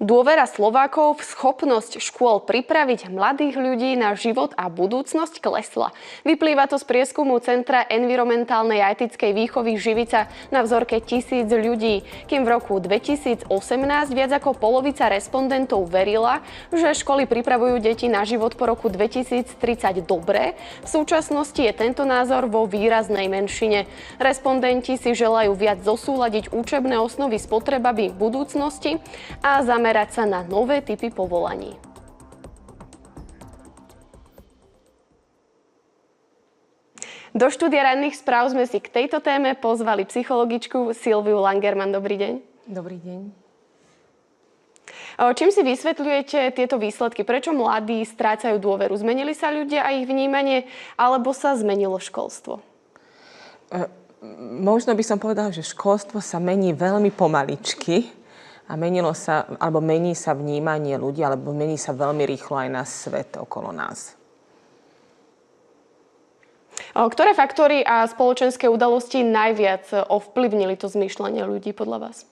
Dôvera Slovákov v schopnosť škôl pripraviť mladých ľudí na život a budúcnosť klesla. Vyplýva to z prieskumu Centra environmentálnej a etickej výchovy Živica na vzorke 1000 ľudí, kým v roku 2018 viac ako polovica respondentov verila, že školy pripravujú deti na život po roku 2030 dobre. V súčasnosti je tento názor vo výraznej menšine. Respondenti si želajú viac zosúladiť učebné osnovy s potrebami budúcnosti a zamerať sa na nové typy povolaní. Do štúdia ranných správ sme si k tejto téme pozvali psychologičku Silviu Langerman. Dobrý deň. Dobrý deň. Čím si vysvetľujete tieto výsledky? Prečo mladí strácajú dôveru? Zmenili sa ľudia a ich vnímanie, alebo sa zmenilo školstvo? Možno by som povedala, že školstvo sa mení veľmi pomaličky a mení sa vnímanie ľudí, alebo mení sa veľmi rýchlo aj na svet okolo nás. Ktoré faktory a spoločenské udalosti najviac ovplyvnili to zmýšľanie ľudí podľa vás?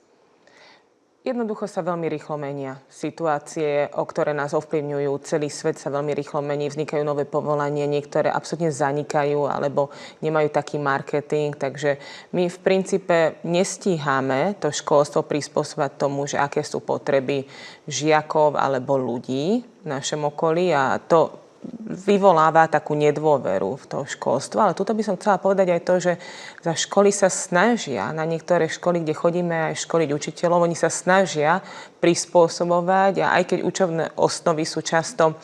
Jednoducho sa veľmi rýchlo menia situácie, o ktoré nás ovplyvňujú. Celý svet sa veľmi rýchlo mení, vznikajú nové povolania, niektoré absolútne zanikajú alebo nemajú taký marketing. Takže my v princípe nestíhame to školstvo prispôsobať tomu, že aké sú potreby žiakov alebo ľudí v našom okolí, a to vyvoláva takú nedôveru v to školstvo. Ale tuto by som chcela povedať aj to, že za školy sa snažia, na niektoré školy, kde chodíme aj školiť učiteľov, oni sa snažia prispôsobovať, a aj keď učebné osnovy sú často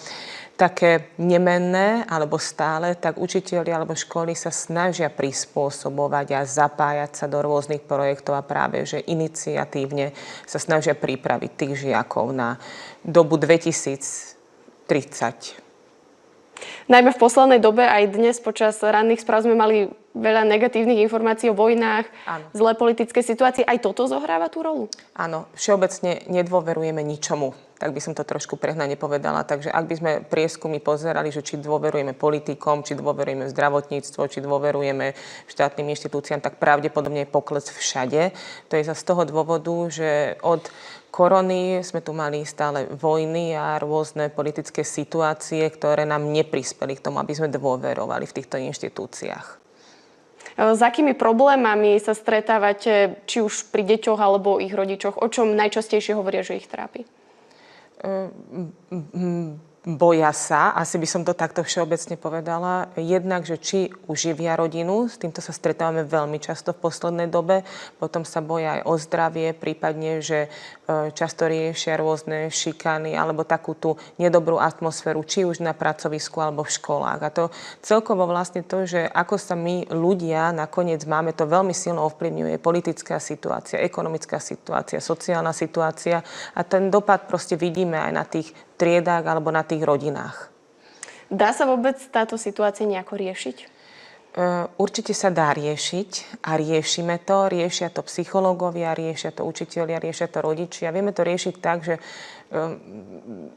také nemenné alebo stále, tak učitelia alebo školy sa snažia prispôsobovať a zapájať sa do rôznych projektov a práve že iniciatívne sa snažia pripraviť tých žiakov na dobu 2030. Najmä v poslednej dobe, aj dnes počas ranných správ sme mali veľa negatívnych informácií o vojnách, zlé politické situácie. Aj toto zohráva tú rolu? Áno, všeobecne nedôverujeme ničomu. Tak by som to trošku prehnane povedala. Takže ak by sme prieskumy pozerali, že či dôverujeme politikom, či dôverujeme zdravotníctvo, či dôverujeme štátnym inštitúciám, tak pravdepodobne je pokles všade. To je z toho dôvodu, že od korony sme tu mali stále vojny a rôzne politické situácie, ktoré nám neprispeli k tomu, aby sme dôverovali v týchto inštitúciách. S akými problémami sa stretávate, či už pri deťoch alebo ich rodičoch? O čom najčastejšie hovoria, že ich trápi? Boja sa, asi by som to takto všeobecne povedala. Jednak, že či uživia rodinu, s týmto sa stretávame veľmi často v poslednej dobe. Potom sa boja aj o zdravie, prípadne, že často riešia rôzne šikany alebo takú tú nedobrú atmosféru, či už na pracovisku alebo v školách. A to celkovo vlastne to, že ako sa my ľudia nakoniec máme, to veľmi silno ovplyvňuje politická situácia, ekonomická situácia, sociálna situácia, a ten dopad proste vidíme aj na tých triedách alebo na tých rodinách. Dá sa vôbec táto situácia nejako riešiť? Určite sa dá riešiť a riešime to. Riešia to psychológovia, riešia to učitelia, riešia to rodičia. Vieme to riešiť tak, že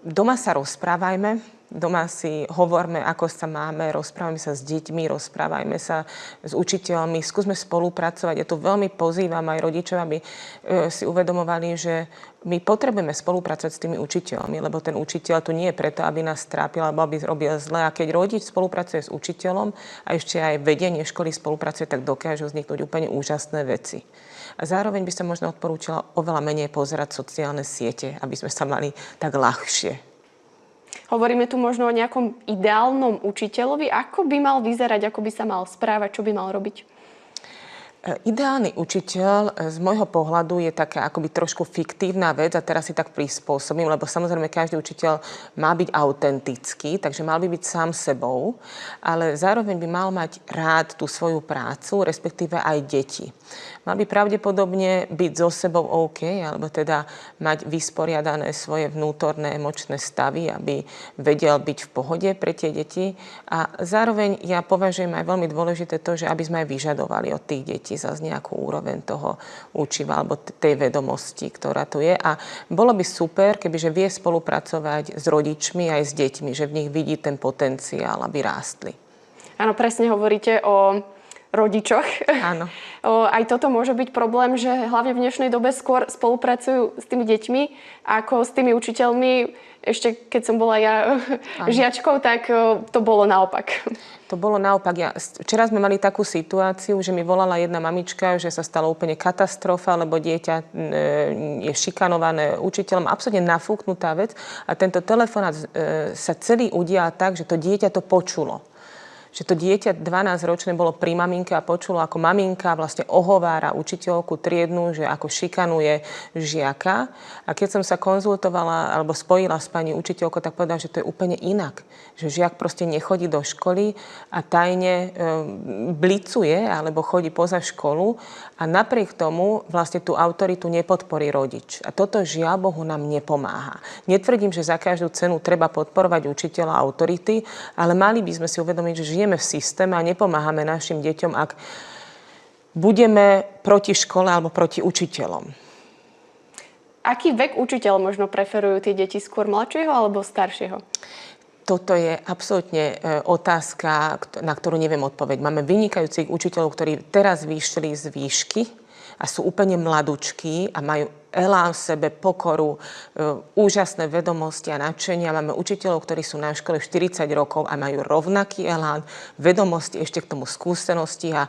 doma sa rozprávajme, doma si hovorme, ako sa máme, rozprávajme sa s deťmi, rozprávajme sa s učiteľmi, skúsme spolupracovať. Ja tu veľmi pozývam aj rodičov, aby si uvedomovali, že my potrebujeme spolupracovať s tými učiteľmi, lebo ten učiteľ tu nie je preto, aby nás trápil alebo aby robil zle. A keď rodič spolupracuje s učiteľom a ešte aj vedenie školy spolupracuje, tak dokážu vzniknúť úplne úžasné veci. A zároveň by som možno odporúčala oveľa menej pozerať sociálne siete, aby sme sa mali tak ľahšie. Hovoríme tu možno o nejakom ideálnom učiteľovi. Ako by mal vyzerať, ako by sa mal správať, čo by mal robiť? Ideálny učiteľ z môjho pohľadu je taká akoby trošku fiktívna vec, a teraz si tak prispôsobím, lebo samozrejme každý učiteľ má byť autentický, takže mal by byť sám sebou, ale zároveň by mal mať rád tú svoju prácu, respektíve aj deti. Mal by pravdepodobne byť so sebou OK, alebo teda mať vysporiadané svoje vnútorné emočné stavy, aby vedel byť v pohode pre tie deti. A zároveň ja považujem aj veľmi dôležité to, že aby sme aj vyžadovali od tých detí zase nejakú úroveň toho učiva alebo tej vedomosti, ktorá tu je. A bolo by super, kebyže vie spolupracovať s rodičmi aj s deťmi, že v nich vidí ten potenciál, aby rástli. Áno, presne hovoríte o rodičoch. Áno. Aj toto môže byť problém, že hlavne v dnešnej dobe skôr spolupracujú s tými deťmi ako s tými učiteľmi. Ešte keď som bola ja žiačkou, tak to bolo naopak. To bolo naopak. Včera sme mali takú situáciu, že mi volala jedna mamička, že sa stala úplne katastrofa, lebo dieťa je šikanované učiteľom, absolútne nafúknutá vec. A tento telefonát sa celý udial tak, že to dieťa to počulo. Že to dieťa 12-ročné bolo pri maminke a počulo, ako maminka vlastne ohovára učiteľku triednu, že ako šikanuje žiaka. A keď som sa konzultovala alebo spojila s pani učiteľkou, tak povedala, že to je úplne inak. Že žiak proste nechodí do školy a tajne blicuje alebo chodí poza školu a napriek tomu vlastne tú autoritu nepodporí rodič. A toto žiaľ Bohu nám nepomáha. Netvrdím, že za každú cenu treba podporovať učiteľa a autority, ale mali by sme si uvedomiť, že žijeme v systéme a nepomáhame našim deťom, ak budeme proti škole alebo proti učiteľom. Aký vek učiteľ možno preferujú tie deti, skôr mladšieho alebo staršieho? Toto je absolútne otázka, na ktorú neviem odpoveď. Máme vynikajúcich učiteľov, ktorí teraz vyšli z výšky a sú úplne mladúčkí a majú elán v sebe, pokoru, úžasné vedomosti a nadšenia. Máme učiteľov, ktorí sú na škole 40 rokov a majú rovnaký elán, vedomosti, ešte k tomu skúsenosti a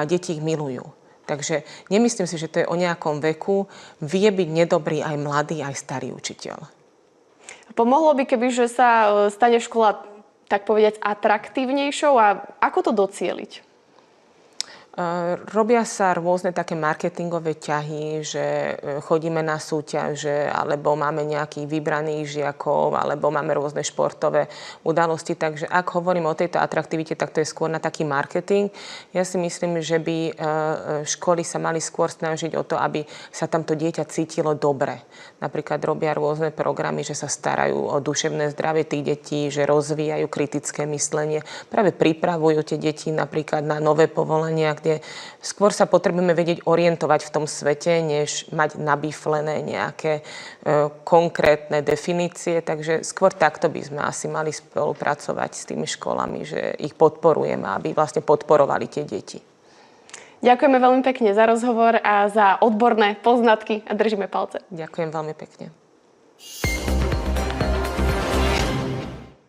deti ich milujú. Takže nemyslím si, že to je o nejakom veku. Vie byť nedobrý aj mladý, aj starý učiteľ. Pomohlo by, kebyže sa stane škola, tak povedať, atraktívnejšou a ako to docieliť? Robia sa rôzne také marketingové ťahy, že chodíme na súťaže, alebo máme nejakých vybraných žiakov, alebo máme rôzne športové udalosti. Takže ak hovorím o tejto atraktivite, tak to je skôr na taký marketing. Ja si myslím, že by školy sa mali skôr snažiť o to, aby sa tamto dieťa cítilo dobre. Napríklad robia rôzne programy, že sa starajú o duševné zdravie tých detí, že rozvíjajú kritické myslenie. Práve pripravujú tie deti napríklad na nové povolania, kde skôr sa potrebujeme vedieť orientovať v tom svete, než mať nabiflené nejaké konkrétne definície. Takže skôr takto by sme asi mali spolupracovať s tými školami, že ich podporujeme, aby vlastne podporovali tie deti. Ďakujeme veľmi pekne za rozhovor a za odborné poznatky a držíme palce. Ďakujem veľmi pekne.